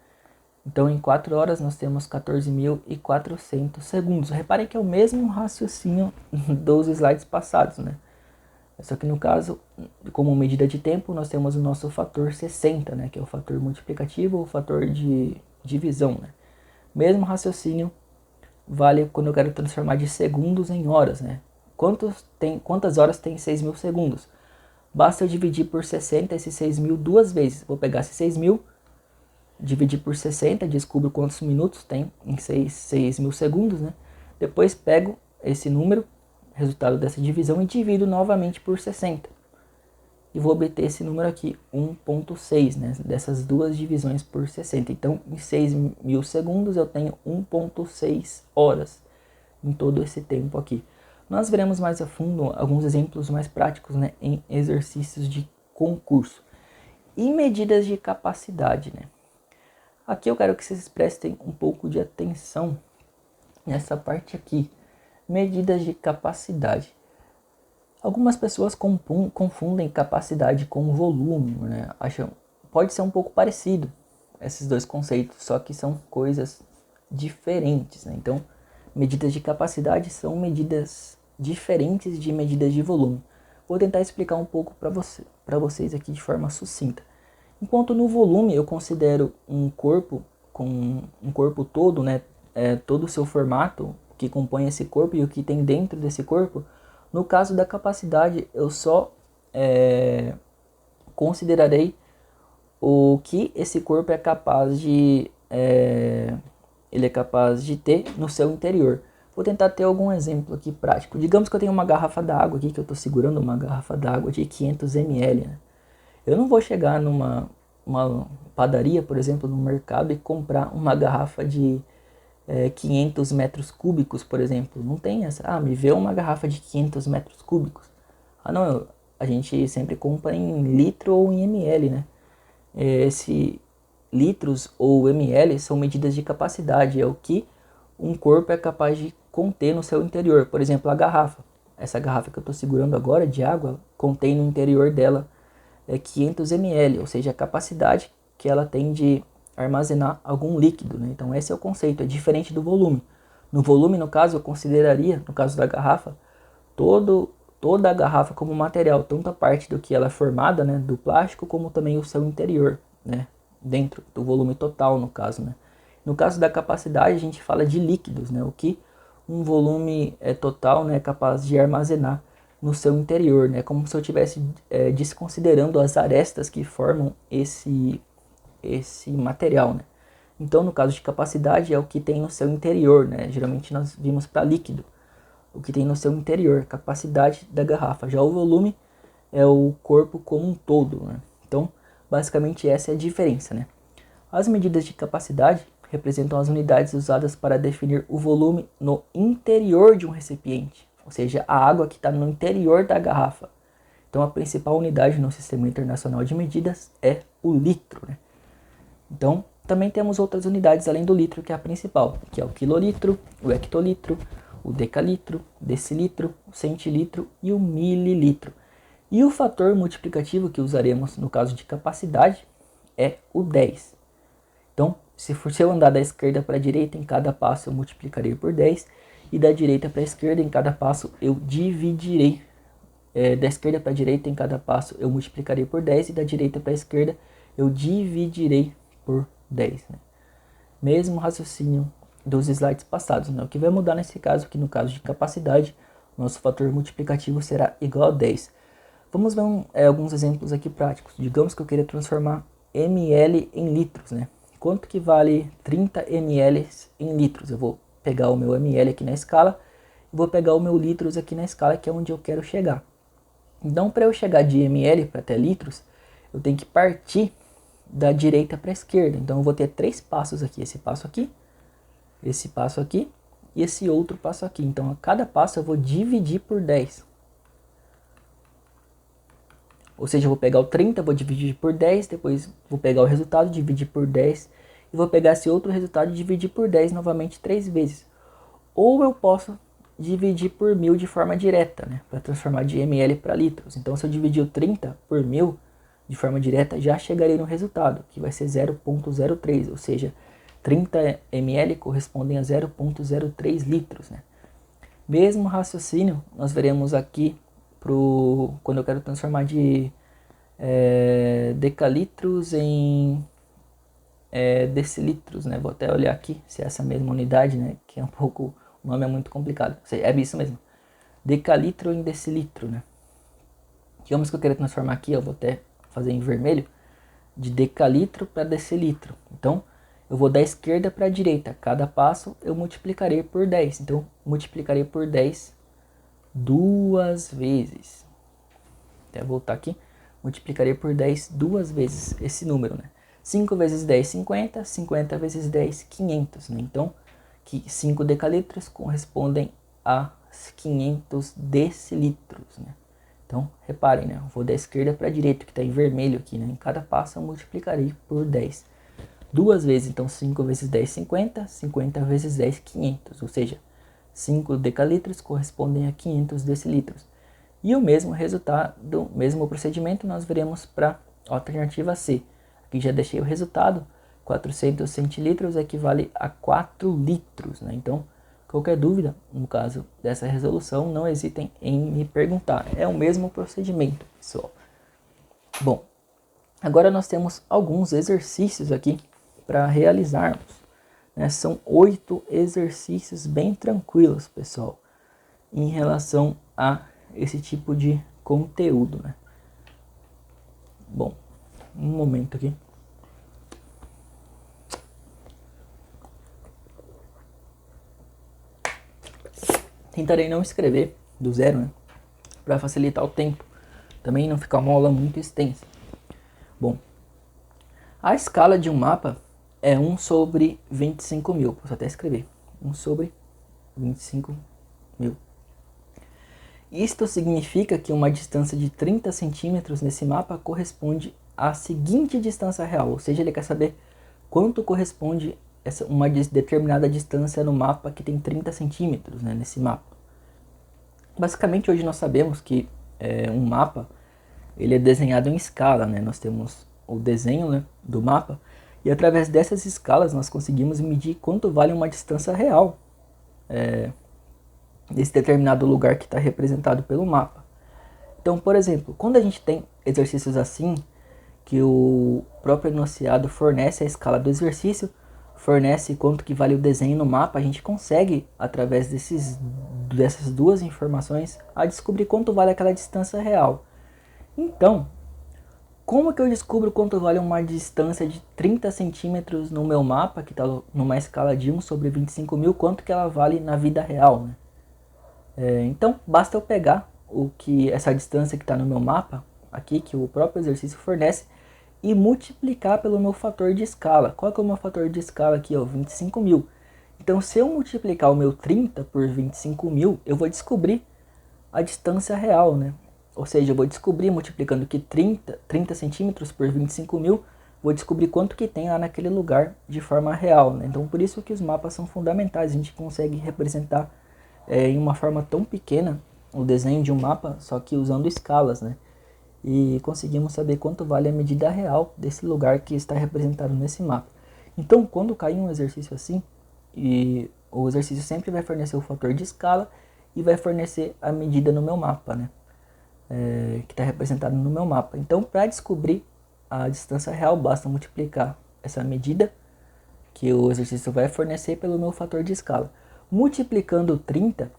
Então, em 4 horas, nós temos 14.400 segundos. Reparem que é o mesmo raciocínio dos slides passados, né? Só que no caso, como medida de tempo, nós temos o nosso fator 60, né? Que é o fator multiplicativo ou o fator de divisão, né? Mesmo raciocínio vale quando eu quero transformar de segundos em horas, né? Quantas horas tem 6.000 segundos? Basta eu dividir por 60 esses 6.000 2 vezes. Vou pegar esses 6.000, dividir por 60, descubro quantos minutos tem em 6.000 segundos, né? Depois pego esse número, resultado dessa divisão, e divido novamente por 60. e vou obter esse número aqui, 1.6, né, dessas duas divisões por 60. Então, em 6.000 segundos eu tenho 1.6 horas em todo esse tempo aqui. Nós veremos mais a fundo alguns exemplos mais práticos, né, em exercícios de concurso. E medidas de capacidade, né? Aqui eu quero que vocês prestem um pouco de atenção nessa parte aqui. Medidas de capacidade. Algumas pessoas confundem capacidade com volume, né? Pode ser um pouco parecido esses dois conceitos, só que são coisas diferentes, né? Então, medidas de capacidade são medidas diferentes de medidas de volume. Vou tentar explicar um pouco para vocês aqui de forma sucinta. Enquanto no volume eu considero um corpo com um corpo todo, né, todo o seu formato que compõe esse corpo e o que tem dentro desse corpo, no caso da capacidade eu só considerarei o que esse corpo é capaz de ter no seu interior. Vou tentar ter algum exemplo aqui prático. Digamos que eu tenho uma garrafa d'água aqui, que eu estou segurando uma garrafa d'água de 500 ml, né? Eu não vou chegar numa padaria, por exemplo, no mercado e comprar uma garrafa de 500 metros cúbicos, por exemplo. Não tem essa. Me vê uma garrafa de 500 metros cúbicos. Não, a gente sempre compra em litro ou em ml, né? Esse litros ou ml são medidas de capacidade, é o que um corpo é capaz de conter no seu interior. Por exemplo, a garrafa. Essa garrafa que eu estou segurando agora de água contém no interior dela 500 ml, ou seja, a capacidade que ela tem de armazenar algum líquido, né? Então esse é o conceito, é diferente do volume. No volume, no caso, eu consideraria, no caso da garrafa, toda a garrafa como material, tanto a parte do que ela é formada, né, do plástico, como também o seu interior, né, dentro do volume total, no caso, né. No caso da capacidade, a gente fala de líquidos, né, o que um volume total, né, é capaz de armazenar no seu interior, né, como se eu estivesse desconsiderando as arestas que formam esse material, né. Então, no caso de capacidade, é o que tem no seu interior, né, geralmente nós vimos para líquido, o que tem no seu interior, capacidade da garrafa. Já o volume é o corpo como um todo, né. Então, basicamente essa é a diferença, né. As medidas de capacidade representam as unidades usadas para definir o volume no interior de um recipiente, ou seja, a água que está no interior da garrafa. Então a principal unidade no Sistema Internacional de Medidas é o litro, né? Então também temos outras unidades além do litro, que é a principal, que é o quilolitro, o hectolitro, o decalitro, decilitro, o centilitro e o mililitro. E o fator multiplicativo que usaremos no caso de capacidade é o 10. Então, se eu andar da esquerda para a direita, em cada passo eu multiplicarei por 10, e da direita para a esquerda, em cada passo eu dividirei. Da esquerda para a direita, em cada passo eu multiplicarei por 10, e da direita para a esquerda eu dividirei por 10. Né? Mesmo raciocínio dos slides passados. Né? O que vai mudar nesse caso, que no caso de capacidade, nosso fator multiplicativo será igual a 10. Vamos ver alguns exemplos aqui práticos. Digamos que eu queira transformar ml em litros, né? Quanto que vale 30 ml em litros? Eu vou pegar o meu ml aqui na escala e vou pegar o meu litros aqui na escala, que é onde eu quero chegar. Então, para eu chegar de ml para até litros, eu tenho que partir da direita para a esquerda. Então, eu vou ter 3 passos aqui. Esse passo aqui e esse outro passo aqui. Então, a cada passo eu vou dividir por 10. Ou seja, eu vou pegar o 30, vou dividir por 10, depois vou pegar o resultado, dividir por 10, e vou pegar esse outro resultado e dividir por 10 novamente 3 vezes. Ou eu posso dividir por 1000 de forma direta, né, para transformar de ml para litros. Então, se eu dividir o 30 por 1000 de forma direta, já chegarei no resultado, que vai ser 0,03, ou seja, 30 ml correspondem a 0,03 litros. Né. Mesmo raciocínio, nós veremos aqui quando eu quero transformar de decalitros em decilitros, né? Vou até olhar aqui se é essa mesma unidade, né? Que é um pouco, o nome é muito complicado. É isso mesmo, decalitro em decilitro, né? Digamos que eu quero transformar aqui, eu vou até fazer em vermelho, de decalitro para decilitro. Então, eu vou da esquerda para a direita. Cada passo eu multiplicarei por 10. Então, multiplicarei por 10 2 vezes. Até voltar aqui. multiplicarei por 10 duas vezes esse número, né? 5 vezes 10, 50, 50 vezes 10, 500, né? Então, que 5 decalitros correspondem a 500 decilitros, né? Então, reparem, né? Eu vou da esquerda para a direita, que está em vermelho aqui, né? Em cada passo eu multiplicarei por 10. Duas vezes, então 5 vezes 10, 50, 50 vezes 10, 500, ou seja, 5 decalitros correspondem a 500 decilitros. E o mesmo resultado, o mesmo procedimento, nós veremos para a alternativa C. Aqui já deixei o resultado, 400 centilitros equivale a 4 litros, né? Então, qualquer dúvida, no caso dessa resolução, não hesitem em me perguntar. É o mesmo procedimento, pessoal. Bom, agora nós temos alguns exercícios aqui para realizarmos, né? São 8 exercícios bem tranquilos, pessoal, em relação a esse tipo de conteúdo, né? Bom, um momento aqui. Tentarei não escrever do zero, né? Para facilitar o tempo. Também não ficar uma aula muito extensa. Bom, a escala de um mapa é 1 sobre 25 mil. Posso até escrever. 1 sobre 25 mil. Isto significa que uma distância de 30 centímetros nesse mapa corresponde à seguinte distância real. Ou seja, ele quer saber quanto corresponde uma determinada distância no mapa que tem 30 centímetros, né, nesse mapa. Basicamente, hoje nós sabemos que um mapa ele é desenhado em escala, né? Nós temos o desenho, né, do mapa e através dessas escalas nós conseguimos medir quanto vale uma distância real desse determinado lugar que está representado pelo mapa. Então, por exemplo, quando a gente tem exercícios assim, que o próprio enunciado fornece a escala do exercício, fornece quanto que vale o desenho no mapa, a gente consegue, através dessas duas informações, a descobrir quanto vale aquela distância real. Então, como que eu descubro quanto vale uma distância de 30 centímetros no meu mapa, que está numa escala de 1 sobre 25 mil, quanto que ela vale na vida real, né? Então, basta eu pegar essa distância que está no meu mapa, aqui, que o próprio exercício fornece, e multiplicar pelo meu fator de escala. Qual que é o meu fator de escala aqui? 25 mil. Então, se eu multiplicar o meu 30 por 25 mil, eu vou descobrir a distância real, né? Ou seja, eu vou descobrir, multiplicando que 30 centímetros por 25 mil, vou descobrir quanto que tem lá naquele lugar de forma real, né? Então, por isso que os mapas são fundamentais. A gente consegue representar em uma forma tão pequena o desenho de um mapa, só que usando escalas, né? E conseguimos saber quanto vale a medida real desse lugar que está representado nesse mapa. Então, quando cair um exercício assim, e o exercício sempre vai fornecer o fator de escala e vai fornecer a medida no meu mapa, né? Que está representado no meu mapa. Então, para descobrir a distância real, basta multiplicar essa medida que o exercício vai fornecer pelo meu fator de escala. Multiplicando 30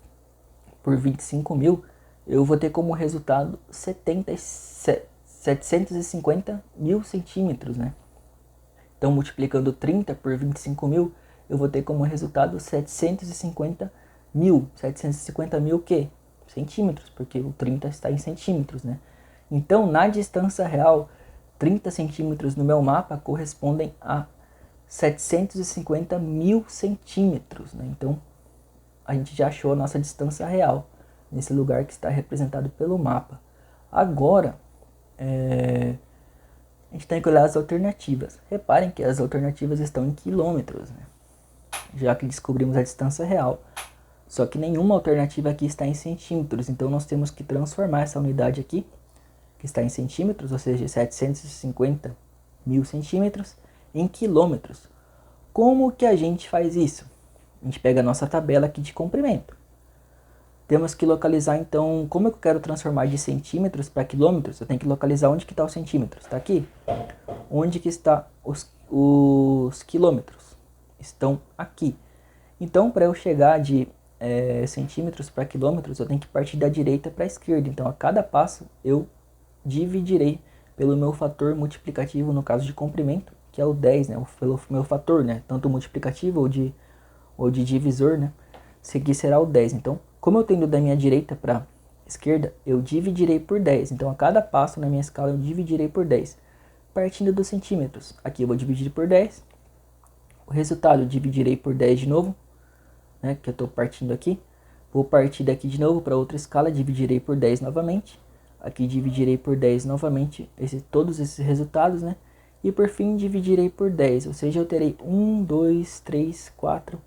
por 25 mil, eu vou ter como resultado 750 mil centímetros, né? Então, multiplicando 30 por 25 mil, eu vou ter como resultado 750 mil. 750 mil o quê? Centímetros, porque o 30 está em centímetros, né? Então, na distância real, 30 centímetros no meu mapa correspondem a 750 mil centímetros, né? Então, a gente já achou a nossa distância real nesse lugar que está representado pelo mapa. Agora, a gente tem que olhar as alternativas. Reparem que as alternativas estão em quilômetros, né? Já que descobrimos a distância real. Só que nenhuma alternativa aqui está em centímetros. Então, nós temos que transformar essa unidade aqui, que está em centímetros, ou seja, 750 mil centímetros, em quilômetros. Como que a gente faz isso? A gente pega a nossa tabela aqui de comprimento. Temos que localizar, então, como eu quero transformar de centímetros para quilômetros, eu tenho que localizar onde que está os centímetros. Está aqui. Onde que está os quilômetros? Estão aqui. Então, para eu chegar de centímetros para quilômetros, eu tenho que partir da direita para a esquerda. Então, a cada passo, eu dividirei pelo meu fator multiplicativo, no caso de comprimento, que é o 10, né? Pelo meu fator, né? Tanto multiplicativo ou de divisor, né? Esse aqui será o 10. Então, como eu tenho da minha direita para esquerda, eu dividirei por 10. Então, a cada passo na minha escala, eu dividirei por 10. Partindo dos centímetros, aqui eu vou dividir por 10. O resultado, eu dividirei por 10 de novo, né, que eu estou partindo aqui. Vou partir daqui de novo para outra escala, dividirei por 10 novamente. Aqui dividirei por 10 novamente, todos esses resultados, né? E por fim dividirei por 10, ou seja, eu terei 1, 2, 3, 4,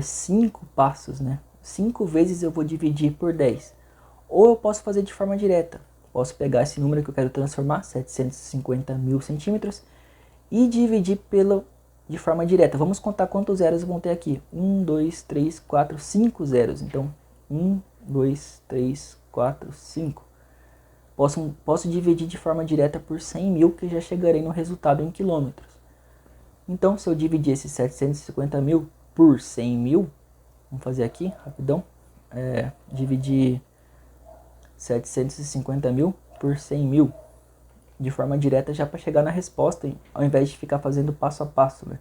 5 passos, né? 5 vezes eu vou dividir por 10. Ou eu posso fazer de forma direta. Posso pegar esse número que eu quero transformar, 750 mil centímetros, e dividir de forma direta. Vamos contar quantos zeros vão ter aqui. 1, 2, 3, 4, 5 zeros. Então, 1, 2, 3, 4, 5. Posso dividir de forma direta por 100 mil, que já chegarei no resultado em quilômetros. Então, se eu dividir esses 750 mil por 100 mil, vamos fazer aqui, rapidão. Dividir 750 mil por 100 mil. De forma direta já para chegar na resposta, ao invés de ficar fazendo passo a passo, né?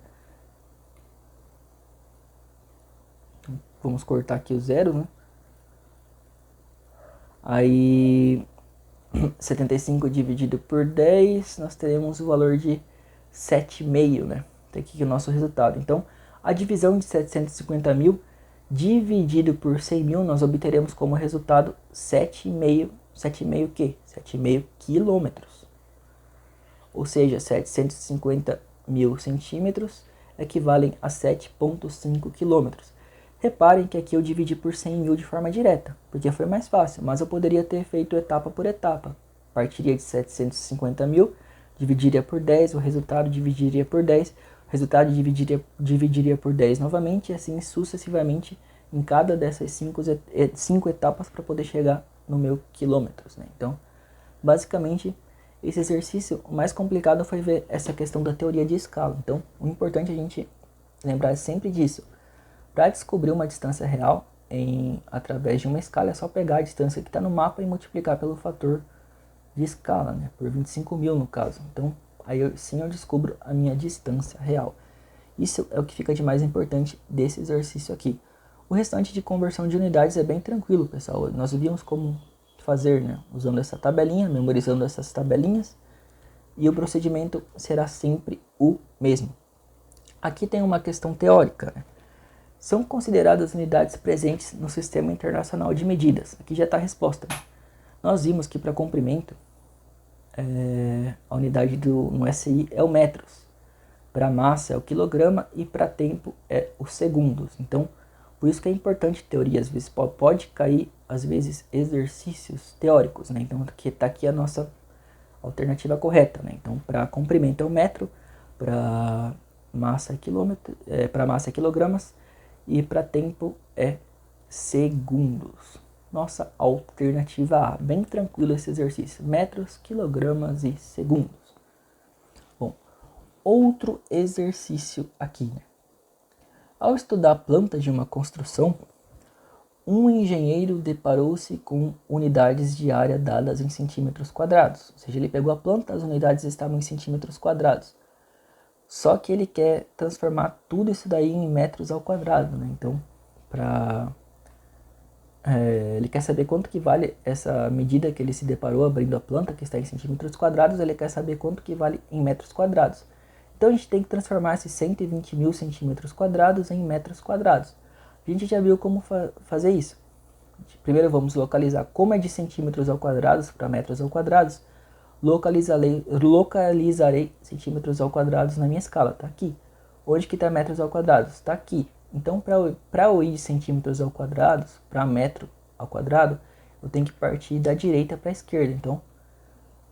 Vamos cortar aqui o zero, né? Aí 75 dividido por 10, nós teremos o valor de 7,5, né? Tem aqui o nosso resultado. Então, a divisão de 750 mil dividido por 100 mil, nós obteremos como resultado 7,5 o quê? 7,5 quilômetros. Ou seja, 750 mil centímetros equivalem a 7,5 quilômetros. Reparem que aqui eu dividi por 100 mil de forma direta, porque foi mais fácil, mas eu poderia ter feito etapa por etapa. Partiria de 750 mil, dividiria por 10, o resultado dividiria por 10, o resultado dividiria por 10 novamente, e assim sucessivamente em cada dessas 5 etapas para poder chegar no meu quilômetros, né? Então, basicamente, esse exercício, o mais complicado foi ver essa questão da teoria de escala. Então, o importante é a gente lembrar sempre disso. Para descobrir uma distância real através de uma escala, é só pegar a distância que está no mapa e multiplicar pelo fator de escala, né? Por 25 mil no caso. Então, aí eu descubro a minha distância real. Isso é o que fica de mais importante desse exercício aqui. O restante de conversão de unidades é bem tranquilo, pessoal. Nós vimos como fazer, né? Usando essa tabelinha, memorizando essas tabelinhas, e o procedimento será sempre o mesmo. Aqui tem uma questão teórica, né? São consideradas unidades presentes no Sistema Internacional de Medidas. Aqui já está a resposta, né? Nós vimos que para comprimento, a unidade no SI é o metros, para massa é o quilograma e para tempo é os segundos. Então, por isso que é importante teoria. Às vezes pode cair, às vezes, exercícios teóricos, né? Então, está aqui a nossa alternativa correta, né? Então, para comprimento é o metro, para massa é quilogramas, e para tempo é segundos. Nossa alternativa A. Bem tranquilo esse exercício. Metros, quilogramas e segundos. Bom, outro exercício aqui, né? Ao estudar a planta de uma construção, um engenheiro deparou-se com unidades de área dadas em centímetros quadrados. Ou seja, ele pegou a planta, as unidades estavam em centímetros quadrados. Só que ele quer transformar tudo isso daí em metros ao quadrado, né? Então, ele quer saber quanto que vale essa medida que ele se deparou abrindo a planta, que está em centímetros quadrados, ele quer saber quanto que vale em metros quadrados. Então, a gente tem que transformar esses 120 mil centímetros quadrados em metros quadrados. A gente já viu como fazer isso. Primeiro, vamos localizar como é de centímetros ao quadrado para metros ao quadrado. Localizarei centímetros ao quadrado na minha escala, tá aqui. Onde que está metros ao quadrado? Está aqui. Então, para eu ir de centímetros ao quadrado para metro ao quadrado, eu tenho que partir da direita para a esquerda. Então,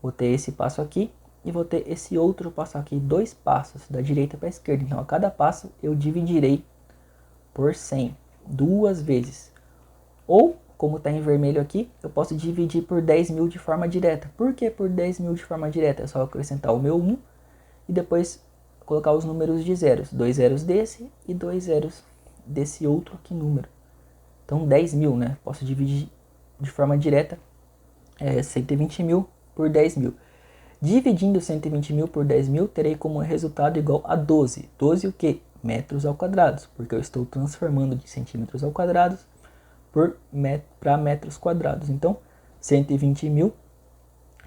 vou ter esse passo aqui e vou ter esse outro passo aqui, 2 passos da direita para a esquerda. Então, a cada passo eu dividirei por 100, 2 vezes. Ou, como está em vermelho aqui, eu posso dividir por 10 mil de forma direta. Por que por 10 mil de forma direta? É só acrescentar o meu 1 e depois colocar os números de zeros. 2 zeros desse e 2 zeros desse outro aqui número. Então 10 mil, né? Posso dividir de forma direta 120 mil por 10 mil. Dividindo 120 mil por 10 mil, terei como resultado igual a 12. 12 o quê? Metros ao quadrado, porque eu estou transformando de centímetros ao quadrado para metros quadrados. Então, 120.000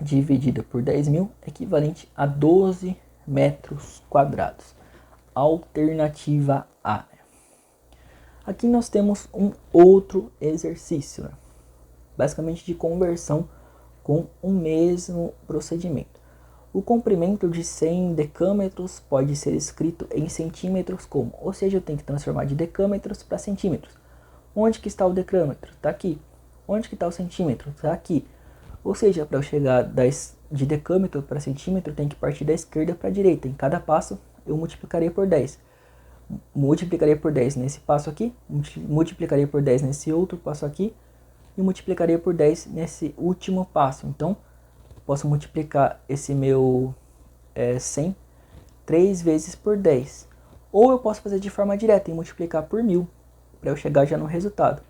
dividida por 10.000 é equivalente a 12 metros quadrados. Alternativa A. Aqui nós temos um outro exercício, né? Basicamente de conversão com o mesmo procedimento. O comprimento de 100 decâmetros pode ser escrito em centímetros como? Ou seja, eu tenho que transformar de decâmetros para centímetros. Onde que está o decâmetro? Está aqui. Onde que está o centímetro? Está aqui. Ou seja, para eu chegar de decâmetro para centímetro, eu tenho que partir da esquerda para a direita. Em cada passo, eu multiplicarei por 10. Multiplicarei por 10 nesse passo aqui, multiplicarei por 10 nesse outro passo aqui, e multiplicarei por 10 nesse último passo. Então, posso multiplicar esse meu 100 3 vezes por 10. Ou eu posso fazer de forma direta e multiplicar por 1000, para eu chegar já no resultado,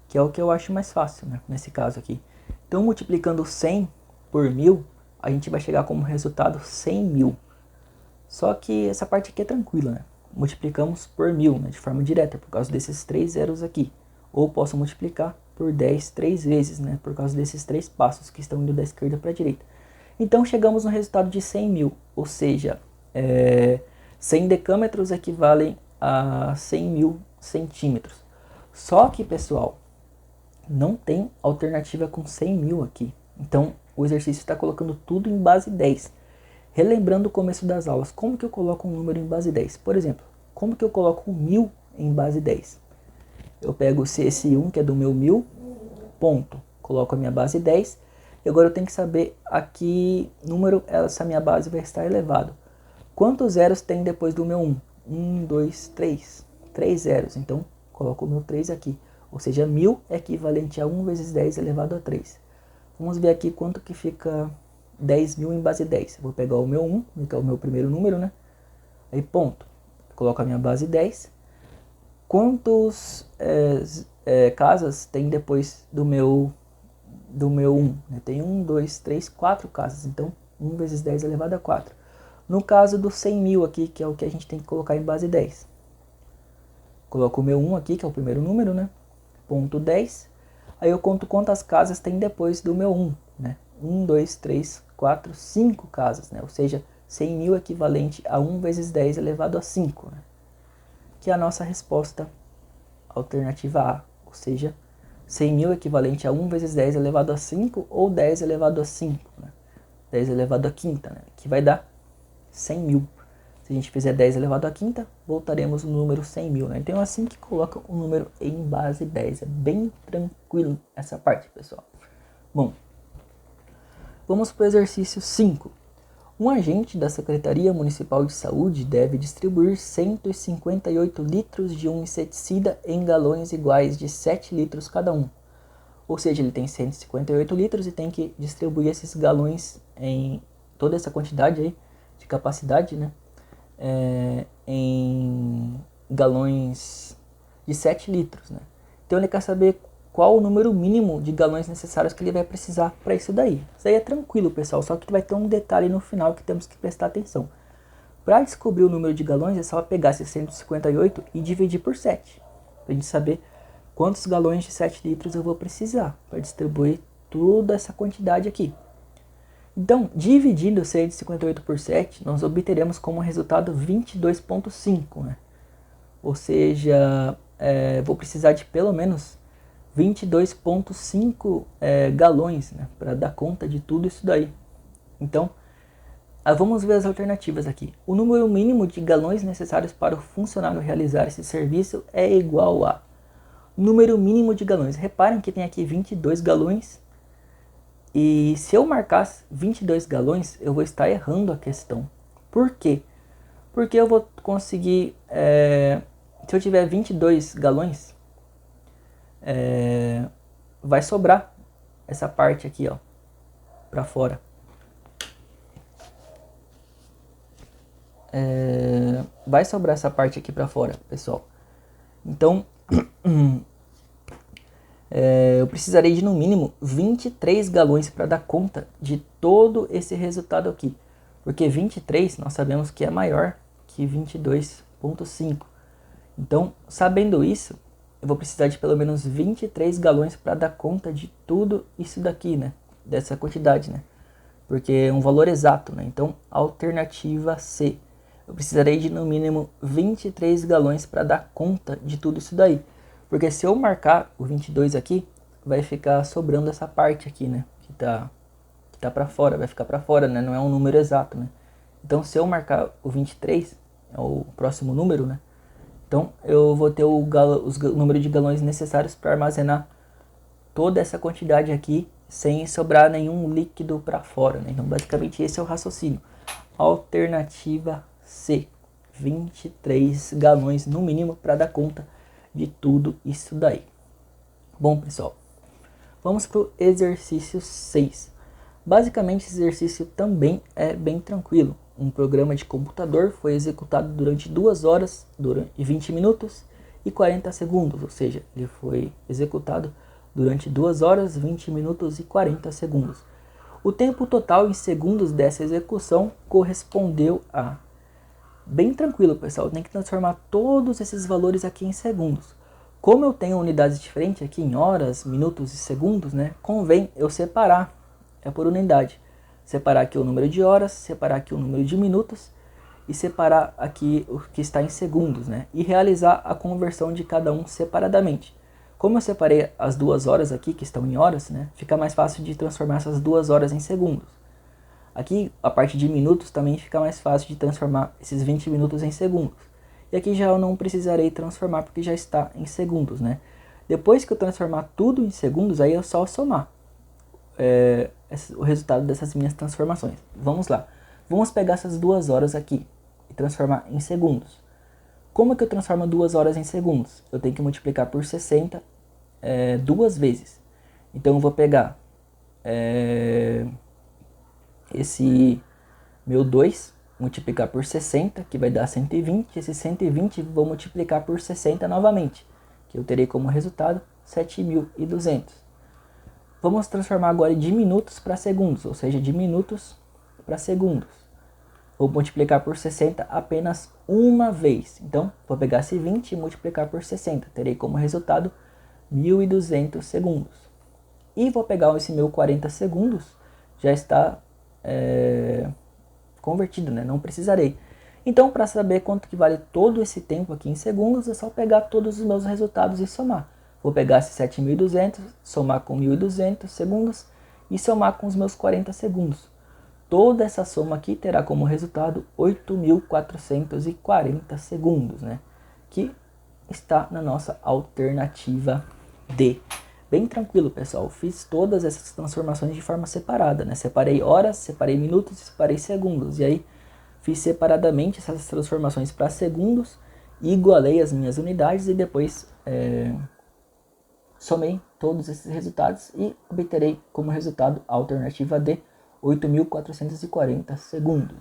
que é o que eu acho mais fácil, né, nesse caso aqui. Então, multiplicando 100 por 1000, a gente vai chegar como resultado 100.000. Só que essa parte aqui é tranquila, né? Multiplicamos por 1000, né, de forma direta, por causa desses 3 zeros aqui. Ou posso multiplicar por 10 3 vezes, né, por causa desses 3 passos que estão indo da esquerda para a direita. Então chegamos no resultado de 100.000, ou seja, 100 decâmetros equivalem a 100.000 centímetros. Só que, pessoal, não tem alternativa com 100.000 aqui. Então o exercício está colocando tudo em base 10. Relembrando o começo das aulas, como que eu coloco um número em base 10? Por exemplo, como que eu coloco 1000 em base 10? Eu pego esse 1, que é do meu 1000, ponto, coloco a minha base 10, e agora eu tenho que saber a que número essa minha base vai estar elevado. Quantos zeros tem depois do meu 1? 1, 2, 3. 3 zeros, então coloco o meu 3 aqui. Ou seja, 1000 é equivalente a 1 vezes 10 elevado a 3. Vamos ver aqui quanto que fica 10.000 em base 10. Eu vou pegar o meu 1, que é o meu primeiro número, né? Aí ponto. Coloco a minha base 10. Quantos casas tem depois do meu 1? Tem 1, 2, 3, 4 casas. Então, 1 vezes 10 elevado a 4. No caso do 100.000 aqui, que é o que a gente tem que colocar em base 10. Coloco o meu 1 aqui, que é o primeiro número, né? Ponto 10. Aí eu conto quantas casas tem depois do meu 1, né? 1, 2, 3, 4, 5 casas, né? Ou seja, 100.000 é equivalente a 1 vezes 10 elevado a 5, né? Que é a nossa resposta alternativa A. Ou seja, 100.000 é equivalente a 1 vezes 10 elevado a 5 ou 10 elevado a 5, né? 10 elevado a quinta, né? Que vai dar 100.000. Se a gente fizer 10 elevado a quinta, voltaremos no número 100.000, né? Então é assim que coloca o número em base 10. É bem tranquilo essa parte, pessoal. Bom, vamos para o exercício 5. Um agente da Secretaria Municipal de Saúde deve distribuir 158 litros de um inseticida em galões iguais de 7 litros cada um. Ou seja, ele tem 158 litros e tem que distribuir esses galões em toda essa quantidade aí de capacidade, né? Em galões de 7 litros, né? Então ele quer saber qual o número mínimo de galões necessários que ele vai precisar para isso daí. Isso aí é tranquilo, pessoal, só que vai ter um detalhe no final que temos que prestar atenção. Para descobrir o número de galões é só pegar esses 158 e dividir por 7, para a gente saber quantos galões de 7 litros eu vou precisar para distribuir toda essa quantidade aqui. Então, dividindo 158 por 7, nós obteremos como resultado 22,5, né? Ou seja, vou precisar de pelo menos 22,5 galões, né, para dar conta de tudo isso daí. Então, vamos ver as alternativas aqui. O número mínimo de galões necessários para o funcionário realizar esse serviço é igual a número mínimo de galões. Reparem que tem aqui 22 galões. E se eu marcar 22 galões, eu vou estar errando a questão. Por quê? Porque eu vou conseguir... se eu tiver 22 galões, vai sobrar essa parte aqui, ó, para fora. Vai sobrar essa parte aqui para fora, pessoal. Então, eu precisarei de no mínimo 23 galões para dar conta de todo esse resultado aqui. Porque 23 nós sabemos que é maior que 22,5. Então, sabendo isso, eu vou precisar de pelo menos 23 galões para dar conta de tudo isso daqui, né? Dessa quantidade, né? Porque é um valor exato, né? Então, alternativa C. Eu precisarei de no mínimo 23 galões para dar conta de tudo isso daí. Porque se eu marcar o 22 aqui, vai ficar sobrando essa parte aqui, né? Que tá para fora, vai ficar para fora, né? Não é um número exato, né? Então, se eu marcar o 23, é o próximo número, né? Então, eu vou ter o número de galões necessários para armazenar toda essa quantidade aqui, sem sobrar nenhum líquido para fora, né? Então, basicamente, esse é o raciocínio. Alternativa C. 23 galões no mínimo para dar conta de tudo isso daí. Bom, pessoal, vamos para o exercício 6. Basicamente, esse exercício também é bem tranquilo. Um programa de computador foi executado durante 2 horas e 20 minutos e 40 segundos, ou seja, ele foi executado durante 2 horas, 20 minutos e 40 segundos. O tempo total em segundos dessa execução correspondeu a... Bem tranquilo, pessoal, tem que transformar todos esses valores aqui em segundos. Como eu tenho unidades diferentes aqui em horas, minutos e segundos, né, convém eu separar, por unidade. Separar aqui o número de horas, separar aqui o número de minutos e separar aqui o que está em segundos, né? E realizar a conversão de cada um separadamente. Como eu separei as 2 horas aqui, que estão em horas, né? Fica mais fácil de transformar essas 2 horas em segundos. Aqui, a parte de minutos também fica mais fácil de transformar esses 20 minutos em segundos. E aqui já eu não precisarei transformar porque já está em segundos, né? Depois que eu transformar tudo em segundos, aí é só somar o resultado dessas minhas transformações. Vamos lá. Vamos pegar essas 2 horas aqui e transformar em segundos. Como é que eu transformo 2 horas em segundos? Eu tenho que multiplicar por 60 2 vezes. Então eu vou pegar esse meu 2, multiplicar por 60, que vai dar 120. Esse 120 vou multiplicar por 60 novamente, que eu terei como resultado 7.200. Vamos transformar agora de minutos para segundos, ou seja, de minutos para segundos. Vou multiplicar por 60 apenas uma vez. Então, vou pegar esse 20 e multiplicar por 60. Terei como resultado 1.200 segundos. E vou pegar esse meu 40 segundos, já está convertido, né? Não precisarei. Então, para saber quanto que vale todo esse tempo aqui em segundos, é só pegar todos os meus resultados e somar. Vou pegar esses 7.200, somar com 1.200 segundos e somar com os meus 40 segundos. Toda essa soma aqui terá como resultado 8.440 segundos, né? Que está na nossa alternativa D. Bem tranquilo, pessoal. Fiz todas essas transformações de forma separada, né? Separei horas, separei minutos, separei segundos. E aí fiz separadamente essas transformações para segundos, igualei as minhas unidades e depois somei todos esses resultados e obterei como resultado a alternativa D, 8.440 segundos.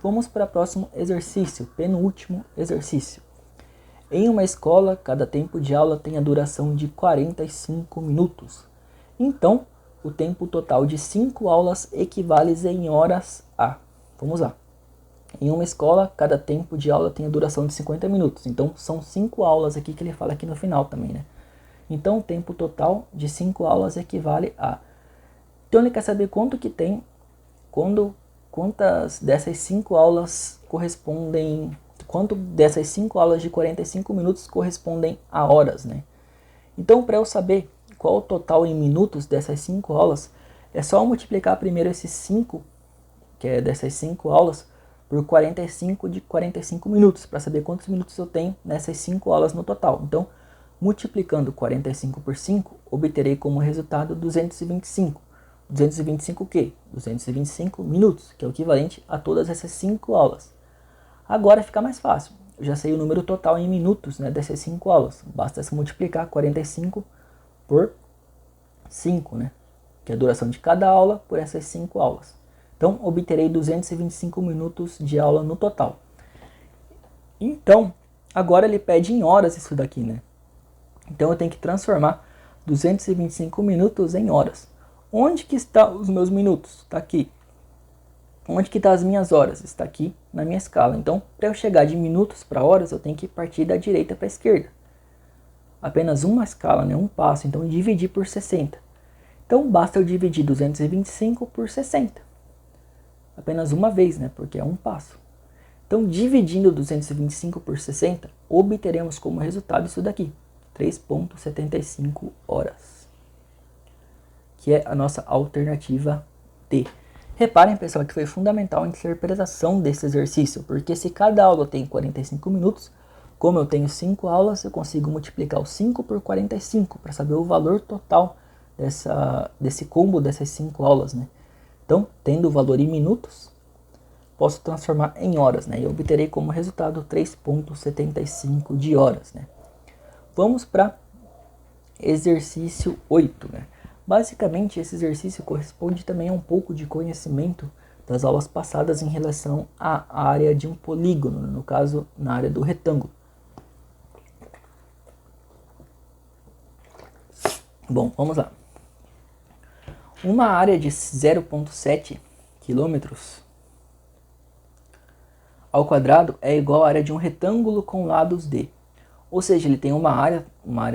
Vamos para o próximo exercício, penúltimo exercício. Em uma escola, cada tempo de aula tem a duração de 45 minutos. Então, o tempo total de 5 aulas equivale em horas a... Vamos lá. Em uma escola, cada tempo de aula tem a duração de 50 minutos. Então, são 5 aulas aqui que ele fala aqui no final também, né? Então, o tempo total de 5 aulas equivale a... Então, ele quer saber quanto que tem, quantas dessas 5 aulas correspondem... Quanto dessas 5 aulas de 45 minutos correspondem a horas, né? Então, para eu saber qual o total em minutos dessas 5 aulas, é só multiplicar primeiro esses 5, que é dessas 5 aulas, por 45 de 45 minutos, para saber quantos minutos eu tenho nessas 5 aulas no total. Então, multiplicando 45 por 5, obterei como resultado 225. 225 o quê? 225 minutos, que é o equivalente a todas essas 5 aulas. Agora fica mais fácil. Eu já sei o número total em minutos, né, dessas 5 aulas. Basta multiplicar 45 por 5, né, que é a duração de cada aula por essas 5 aulas. Então, obterei 225 minutos de aula no total. Então, agora ele pede em horas isso daqui, né? Então, eu tenho que transformar 225 minutos em horas. Onde que estão os meus minutos? Está aqui. Onde que estão as minhas horas? Está aqui na minha escala. Então, para eu chegar de minutos para horas, eu tenho que partir da direita para a esquerda. apenas uma escala, né, um passo, então dividir por 60. Então basta eu dividir 225 por 60. Apenas uma vez, né, porque é um passo. Então dividindo 225 por 60, obteremos como resultado isso daqui, 3,75 horas. Que é a nossa alternativa D. Reparem, pessoal, que foi fundamental a interpretação desse exercício, porque se cada aula tem 45 minutos, como eu tenho 5 aulas, eu consigo multiplicar o 5 por 45 para saber o valor total desse combo dessas 5 aulas, né? Então, tendo o valor em minutos, posso transformar em horas, né? E obterei como resultado 3,75 de horas, né? Vamos para exercício 8, né? Basicamente, esse exercício corresponde também a um pouco de conhecimento das aulas passadas em relação à área de um polígono, no caso, na área do retângulo. Bom, vamos lá. Uma área de 0,7 km ao quadrado é igual à área de um retângulo com lados de. Ou seja, ele tem uma área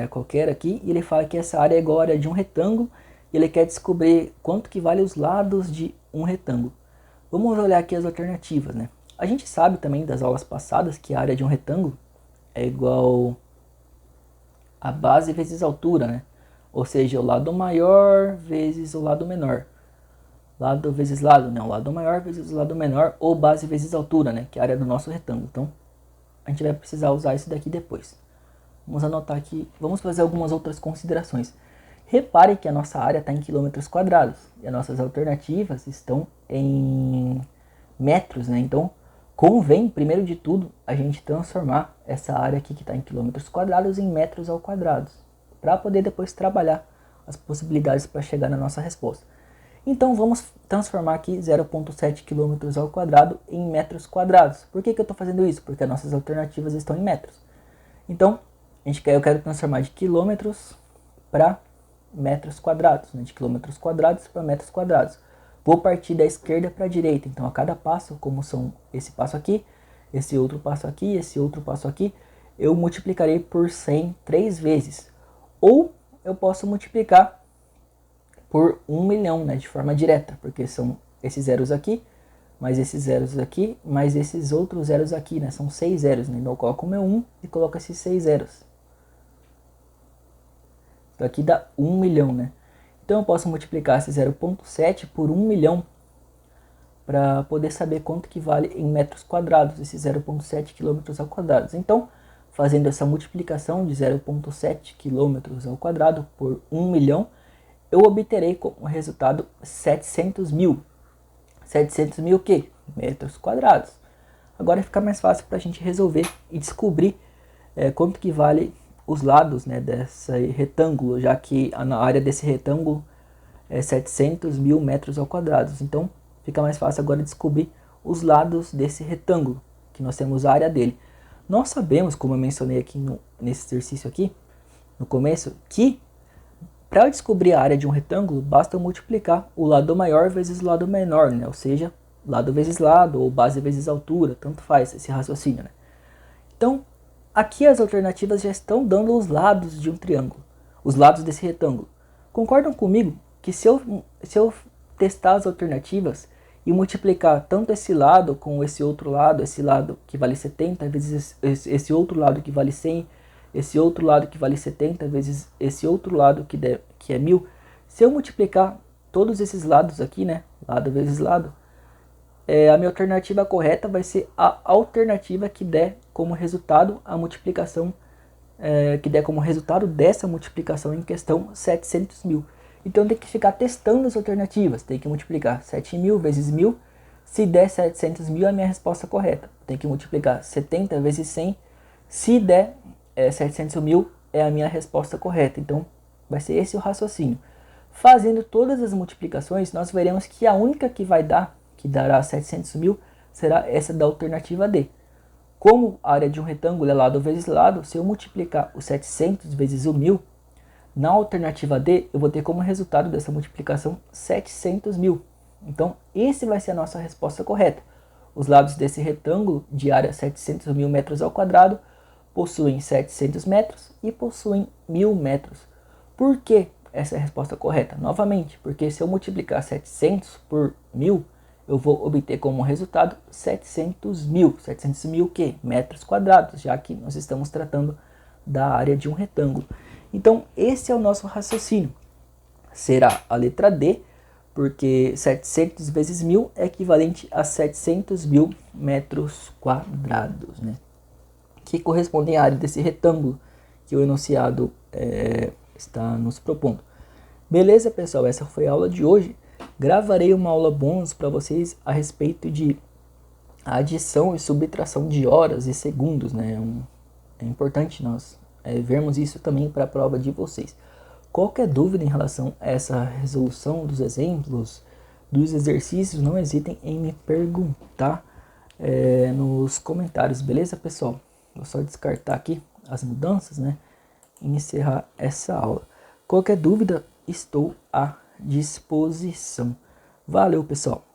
qualquer aqui, e ele fala que essa área é igual à área de um retângulo, e ele quer descobrir quanto que vale os lados de um retângulo. Vamos olhar aqui as alternativas, né? A gente sabe também das aulas passadas que a área de um retângulo é igual a base vezes a altura, né? Ou seja, o lado maior vezes o lado menor. Lado vezes lado, né? O lado maior vezes o lado menor, ou base vezes altura, né? Que é a área do nosso retângulo. Então, a gente vai precisar usar isso daqui depois. Vamos anotar aqui, vamos fazer algumas outras considerações. Repare que a nossa área está em quilômetros quadrados e as nossas alternativas estão em metros, né? Então, convém, primeiro de tudo, a gente transformar essa área aqui que está em quilômetros quadrados em metros ao quadrado, para poder depois trabalhar as possibilidades para chegar na nossa resposta. Então, vamos transformar aqui 0,7 km ao quadrado em metros quadrados. Por que eu estou fazendo isso? Porque as nossas alternativas estão em metros. Então, eu quero transformar de quilômetros para metros quadrados, né? De quilômetros quadrados para metros quadrados. Vou partir da esquerda para a direita. Então, a cada passo, como são esse passo aqui, esse outro passo aqui, esse outro passo aqui, eu multiplicarei por 100 3 vezes. Ou eu posso multiplicar por 1 milhão, né, de forma direta, porque são esses zeros aqui, mais esses zeros aqui, mais esses outros zeros aqui, né, são 6 zeros, né, então eu coloco o meu 1 e coloco esses 6 zeros. Então aqui dá 1 milhão, né. Então eu posso multiplicar esse 0,7 por 1 milhão para poder saber quanto que vale em metros quadrados, esses 0,7 km ao quadrado. Então, fazendo essa multiplicação de 0,7 km ao quadrado por 1 milhão, eu obterei como resultado 700 mil. 700 mil o quê? Metros quadrados. Agora fica mais fácil para a gente resolver e descobrir quanto que vale os lados, né, desse retângulo, já que a área desse retângulo é 700 mil metros ao quadrado. Então fica mais fácil agora descobrir os lados desse retângulo, que nós temos a área dele. Nós sabemos, como eu mencionei aqui nesse exercício aqui, no começo, que para descobrir a área de um retângulo, basta eu multiplicar o lado maior vezes o lado menor, né? Ou seja, lado vezes lado, ou base vezes altura, tanto faz esse raciocínio, né? Então, aqui as alternativas já estão dando os lados de um triângulo, os lados desse retângulo. Concordam comigo que se eu testar as alternativas e multiplicar tanto esse lado com esse outro lado, esse lado que vale 70 vezes esse outro lado que vale 100, esse outro lado que vale 70 vezes esse outro lado que é 1000, se eu multiplicar todos esses lados aqui, né, lado vezes lado, a minha alternativa correta vai ser a alternativa que der como resultado a multiplicação, que der como resultado dessa multiplicação em questão 700 mil. Então tem que ficar testando as alternativas, tem que multiplicar 7.000 vezes 1000, se der 700 mil é a minha resposta correta. Tem que multiplicar 70 vezes 100, se der 700 mil é a minha resposta correta. Então vai ser esse o raciocínio. Fazendo todas as multiplicações, nós veremos que a única que dará 700 mil, será essa da alternativa D. Como a área de um retângulo é lado vezes lado, se eu multiplicar o 700 vezes o 1000, na alternativa D, eu vou ter como resultado dessa multiplicação 700 mil. Então, esse vai ser a nossa resposta correta. Os lados desse retângulo de área 700 mil metros ao quadrado possuem 700 metros e possuem 1000 metros. Por que essa é a resposta correta? Novamente, porque se eu multiplicar 700 por 1000, eu vou obter como resultado 700 mil. 700 mil o quê? Metros quadrados, já que nós estamos tratando da área de um retângulo. Então, esse é o nosso raciocínio. Será a letra D, porque 700 vezes 1000 é equivalente a 700 mil metros quadrados, né? Que correspondem à área desse retângulo que o enunciado está nos propondo. Beleza, pessoal? Essa foi a aula de hoje. Gravarei uma aula bônus para vocês a respeito de adição e subtração de horas e segundos, né? É importante nós vermos isso também para a prova de vocês. Qualquer dúvida em relação a essa resolução dos exemplos, dos exercícios, não hesitem em me perguntar nos comentários, beleza, pessoal? Vou só descartar aqui as mudanças, né? E encerrar essa aula. Qualquer dúvida, estou à disposição. Valeu, pessoal!